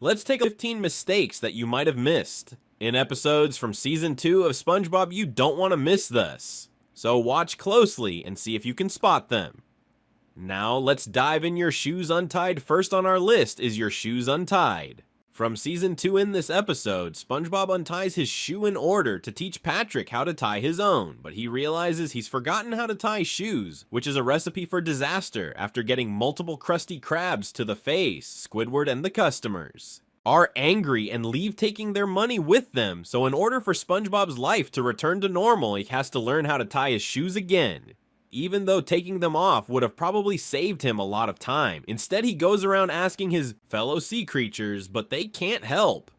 Let's take 15 mistakes that you might have missed in episodes from Season 2 of SpongeBob you don't want to miss this. So watch closely and see if you can spot them. Now let's dive in. Your shoes untied. First on our list is your shoes untied. From Season 2 in this episode, SpongeBob unties his shoe in order to teach Patrick how to tie his own, but he realizes he's forgotten how to tie shoes, which is a recipe for disaster after getting multiple Krusty Krabs to the face. Squidward and the customers are angry and leave, taking their money with them, so in order for SpongeBob's life to return to normal, he has to learn how to tie his shoes again. Even though taking them off would have probably saved him a lot of time. Instead, he goes around asking his fellow sea creatures, but they can't help.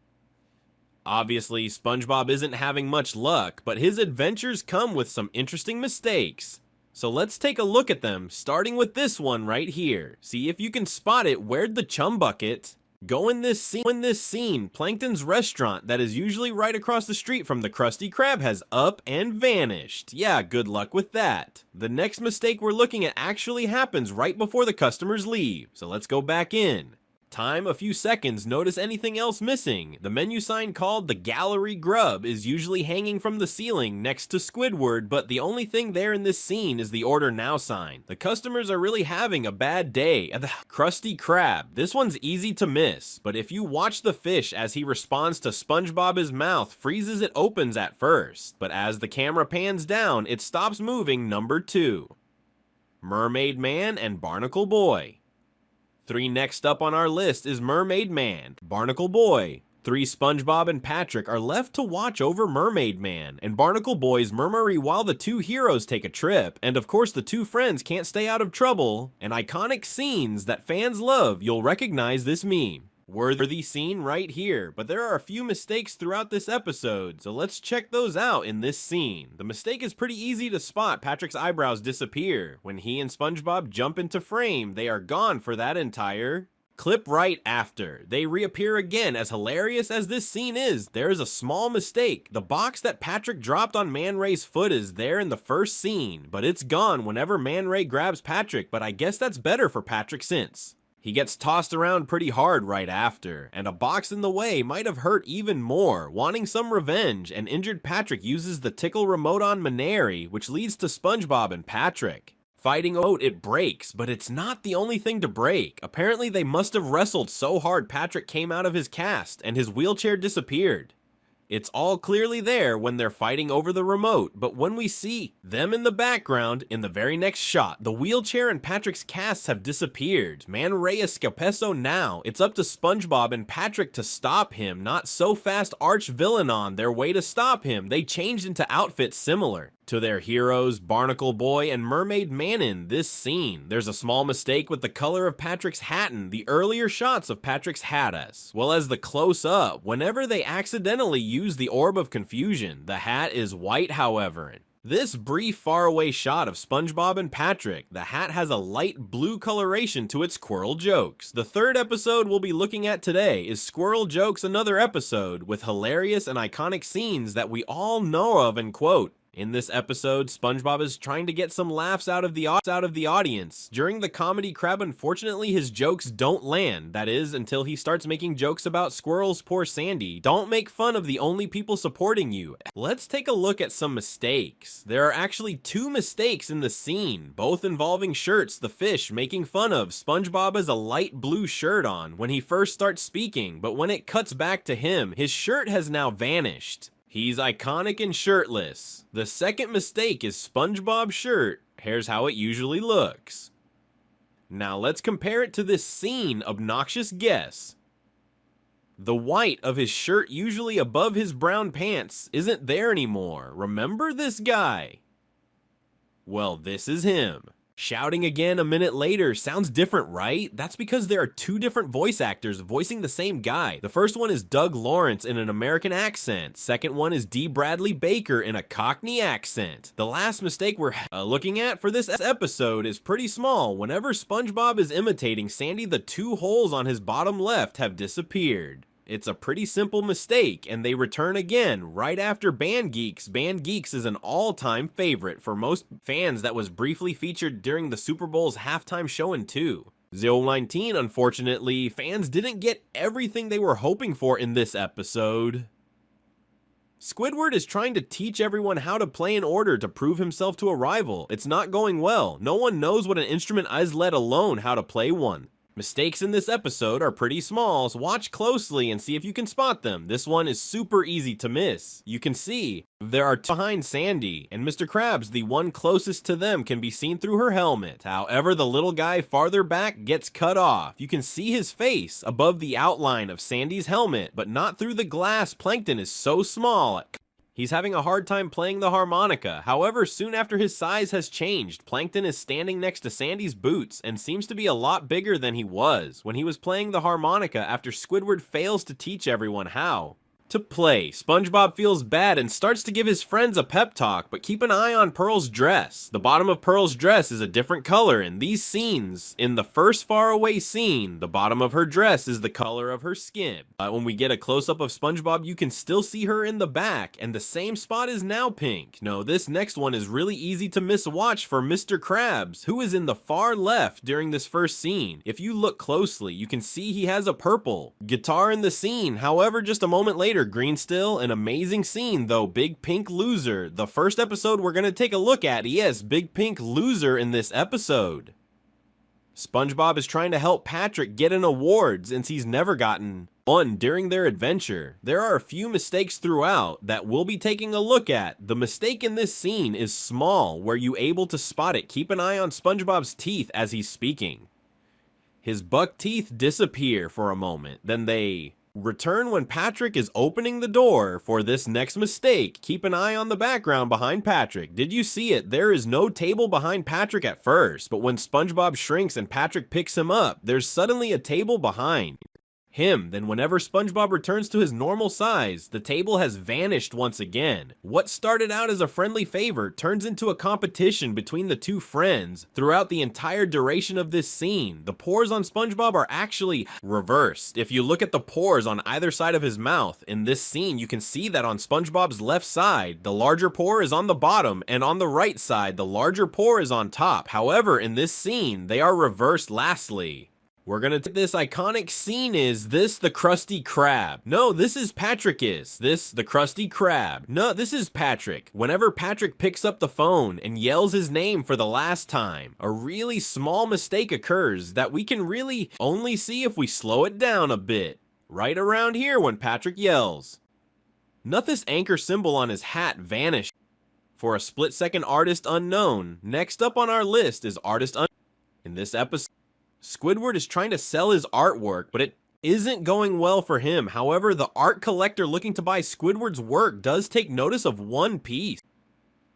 Obviously, SpongeBob isn't having much luck, but his adventures come with some interesting mistakes. So let's take a look at them, starting with this one right here. See if you can spot it. Where'd the chum bucket go in this scene? Plankton's restaurant that is usually right across the street from the Krusty Krab has up and vanished. Yeah, good luck with that. The next mistake we're looking at actually happens right before the customers leave. So let's go back in. Time a few seconds. Notice anything else missing? The menu sign called the Gallery Grub is usually hanging from the ceiling next to Squidward, but the only thing there in this scene is the Order Now sign. The customers are really having a bad day at the Krusty Krab. This one's easy to miss, but if you watch the fish as he responds to SpongeBob, his mouth freezes. It opens at first, but as the camera pans down, it stops moving. Number 2. Mermaid Man and Barnacle Boy. 3 next up on our list is Mermaid Man, Barnacle Boy. 3 SpongeBob and Patrick are left to watch over Mermaid Man and Barnacle Boy's murmury while the 2 heroes take a trip, and of course the 2 friends can't stay out of trouble. And iconic scenes that fans love. You'll recognize this meme. Worthy scene right here, but there are a few mistakes throughout this episode, so let's check those out in this scene. The mistake is pretty easy to spot. Patrick's eyebrows disappear. When he and SpongeBob jump into frame, they are gone for that entire clip. Right after, they reappear again. As hilarious as this scene is, there is a small mistake. The box that Patrick dropped on Man Ray's foot is there in the first scene, but it's gone whenever Man Ray grabs Patrick, but I guess that's better for Patrick since he gets tossed around pretty hard right after, and a box in the way might have hurt even more. Wanting some revenge, an injured Patrick uses the tickle remote on Maneri, which leads to SpongeBob and Patrick fighting. It breaks, but it's not the only thing to break. Apparently they must have wrestled so hard Patrick came out of his cast and his wheelchair disappeared. It's all clearly there when they're fighting over the remote, but when we see them in the background, in the very next shot, the wheelchair and Patrick's casts have disappeared. Man Ray escapeso now. It's up to SpongeBob and Patrick to stop him. Not so fast, arch villain on their way to stop him. They changed into outfits similar to their heroes, Barnacle Boy and Mermaid Man in this scene. There's a small mistake with the color of Patrick's hat in the earlier shots of Patrick's hat, as well as the close-up. Whenever they accidentally use the Orb of Confusion, the hat is white, however. This brief faraway shot of SpongeBob and Patrick, the hat has a light blue coloration to its squirrel jokes. The 3rd episode we'll be looking at today is Squirrel Jokes, another episode with hilarious and iconic scenes that we all know of and quote. In this episode, SpongeBob is trying to get some laughs out of the audience. During the comedy Krab, unfortunately, his jokes don't land. That is, until he starts making jokes about squirrels. Poor Sandy. Don't make fun of the only people supporting you. Let's take a look at some mistakes. There are actually 2 mistakes in the scene, both involving shirts. The fish making fun of SpongeBob has a light blue shirt on when he first starts speaking, but when it cuts back to him, his shirt has now vanished. He's iconic and shirtless. The second mistake is SpongeBob's shirt. Here's how it usually looks. Now let's compare it to this scene. Obnoxious guess. The white of his shirt, usually above his brown pants, isn't there anymore. Remember this guy? Well, this is him. Shouting again a minute later sounds different, right? That's because there are 2 different voice actors voicing the same guy. The first one is Doug Lawrence in an American accent. Second one is D. Bradley Baker in a Cockney accent. The last mistake we're looking at for this episode is pretty small. Whenever SpongeBob is imitating Sandy, the 2 holes on his bottom left have disappeared. It's a pretty simple mistake, and they return again right after Band Geeks. Band Geeks is an all-time favorite for most fans that was briefly featured during the Super Bowl's halftime show in 2. 019, unfortunately, fans didn't get everything they were hoping for in this episode. Squidward is trying to teach everyone how to play in order to prove himself to a rival. It's not going well. No one knows what an instrument is, let alone how to play one. Mistakes in this episode are pretty small, so watch closely and see if you can spot them. This one is super easy to miss. You can see there are two behind Sandy, and Mr. Krabs, the one closest to them, can be seen through her helmet. However, the little guy farther back gets cut off. You can see his face above the outline of Sandy's helmet, but not through the glass. Plankton is so small. He's having a hard time playing the harmonica. However, soon after his size has changed, Plankton is standing next to Sandy's boots and seems to be a lot bigger than he was when he was playing the harmonica after Squidward fails to teach everyone how to play. SpongeBob feels bad and starts to give his friends a pep talk, but keep an eye on Pearl's dress. The bottom of Pearl's dress is a different color in these scenes. In the first faraway scene, the bottom of her dress is the color of her skin. When we get a close-up of SpongeBob, you can still see her in the back, and the same spot is now pink. No, this next one is really easy to miswatch for Mr. Krabs, who is in the far left during this first scene. If you look closely, you can see he has a purple guitar in the scene. However, just a moment later, green still, an amazing scene though, Big Pink Loser. The first episode we're gonna take a look at, yes, Big Pink Loser in this episode. SpongeBob is trying to help Patrick get an award since he's never gotten one during their adventure. There are a few mistakes throughout that we'll be taking a look at. The mistake in this scene is small. Were you able to spot it? Keep an eye on SpongeBob's teeth as he's speaking. His buck teeth disappear for a moment, then they return when Patrick is opening the door for this next mistake. Keep an eye on the background behind Patrick. Did you see it? There is no table behind Patrick at first, but when SpongeBob shrinks and Patrick picks him up, there's suddenly a table behind him. Then whenever SpongeBob returns to his normal size, the table has vanished once again. What started out as a friendly favor turns into a competition between the two friends throughout the entire duration of this scene. The pores on SpongeBob are actually reversed. If you look at the pores on either side of his mouth in this scene, you can see that on SpongeBob's left side, the larger pore is on the bottom, and on the right side, the larger pore is on top. However, in this scene, they are reversed lastly. We're gonna take this iconic scene. Is this the Krusty Krab? No, this is Patrick. Is this the Krusty Krab? No, this is Patrick. Whenever Patrick picks up the phone and yells his name for the last time, a really small mistake occurs that we can really only see if we slow it down a bit. Right around here when Patrick yells. Not this anchor symbol on his hat vanished. For a split second, artist unknown. Next up on our list is artist unknown. In this episode, Squidward is trying to sell his artwork, but it isn't going well for him. However, the art collector looking to buy Squidward's work does take notice of one piece.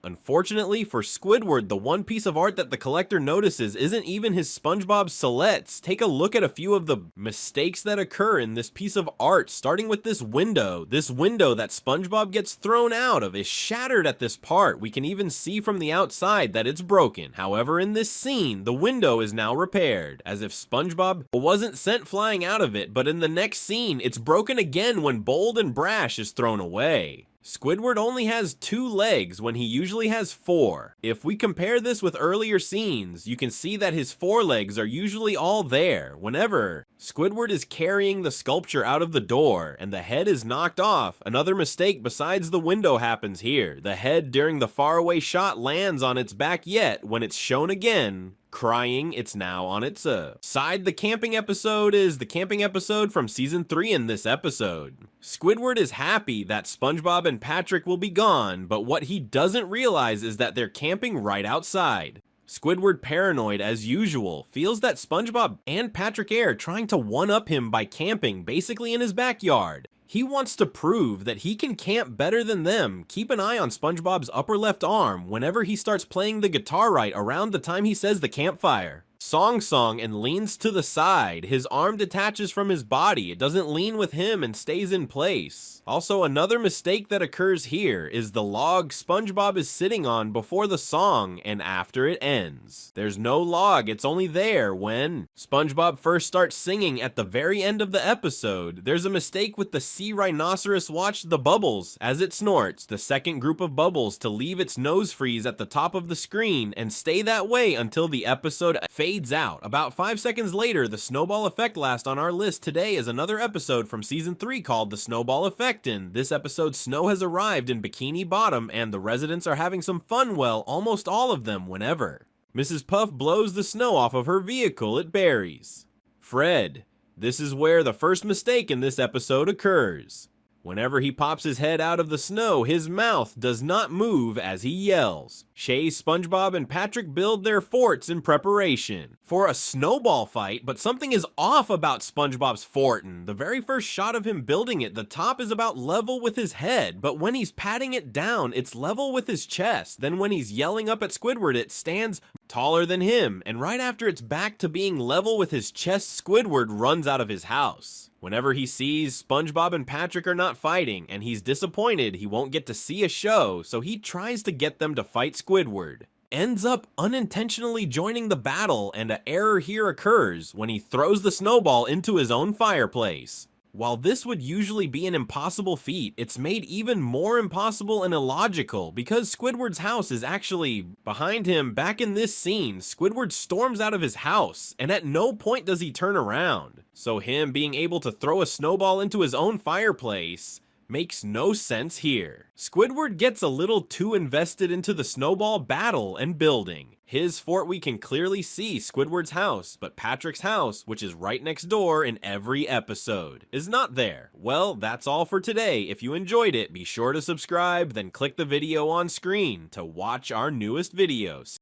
Unfortunately for Squidward, the one piece of art that the collector notices isn't even his SpongeBob Silhouettes. Take a look at a few of the mistakes that occur in this piece of art, starting with this window. This window that SpongeBob gets thrown out of is shattered at this part. We can even see from the outside that it's broken. However, in this scene, the window is now repaired, as if SpongeBob wasn't sent flying out of it, but in the next scene, it's broken again when Bold and Brash is thrown away. Squidward only has 2 legs when he usually has 4. If we compare this with earlier scenes, you can see that his 4 legs are usually all there. Whenever Squidward is carrying the sculpture out of the door and the head is knocked off, another mistake besides the window happens here. The head during the faraway shot lands on its back, yet when it's shown again, crying, it's now on its side. The camping episode is the camping episode from season 3 in this episode. Squidward is happy that SpongeBob and Patrick will be gone, but what he doesn't realize is that they're camping right outside. Squidward, paranoid as usual, feels that SpongeBob and Patrick are trying to one-up him by camping basically in his backyard. He wants to prove that he can camp better than them. Keep an eye on SpongeBob's upper left arm whenever he starts playing the guitar right around the time he says the campfire song and leans to the side. His arm detaches from his body. It doesn't lean with him and stays in place. Also, another mistake that occurs here is the log SpongeBob is sitting on before the song and after it ends. There's no log, it's only there when SpongeBob first starts singing at the very end of the episode. There's a mistake with the sea rhinoceros. Watch the bubbles as it snorts, the second group of bubbles to leave its nose freeze at the top of the screen and stay that way until the episode fades fades out. About 5 seconds later, the snowball effect last on our list today is another episode from season 3 called The Snowball Effect. In this episode, snow has arrived in Bikini Bottom and the residents are having some fun, well, almost all of them whenever. Mrs. Puff blows the snow off of her vehicle at Barry's. Fred. This is where the first mistake in this episode occurs. Whenever he pops his head out of the snow, his mouth does not move as he yells. Shay, SpongeBob, and Patrick build their forts in preparation for a snowball fight, but something is off about SpongeBob's fort. In the very first shot of him building it, the top is about level with his head, but when he's patting it down, it's level with his chest. Then when he's yelling up at Squidward, it stands taller than him, and right after it's back to being level with his chest, Squidward runs out of his house. Whenever he sees SpongeBob and Patrick are not fighting, and he's disappointed he won't get to see a show, so he tries to get them to fight Squidward. Ends up unintentionally joining the battle, and an error here occurs when he throws the snowball into his own fireplace. While this would usually be an impossible feat, it's made even more impossible and illogical because Squidward's house is actually behind him. Back in this scene, Squidward storms out of his house, and at no point does he turn around. So him being able to throw a snowball into his own fireplace makes no sense here. Squidward gets a little too invested into the snowball battle and building. His fort, we can clearly see Squidward's house, but Patrick's house, which is right next door in every episode, is not there. Well, that's all for today. If you enjoyed it, be sure to subscribe, then click the video on screen to watch our newest videos.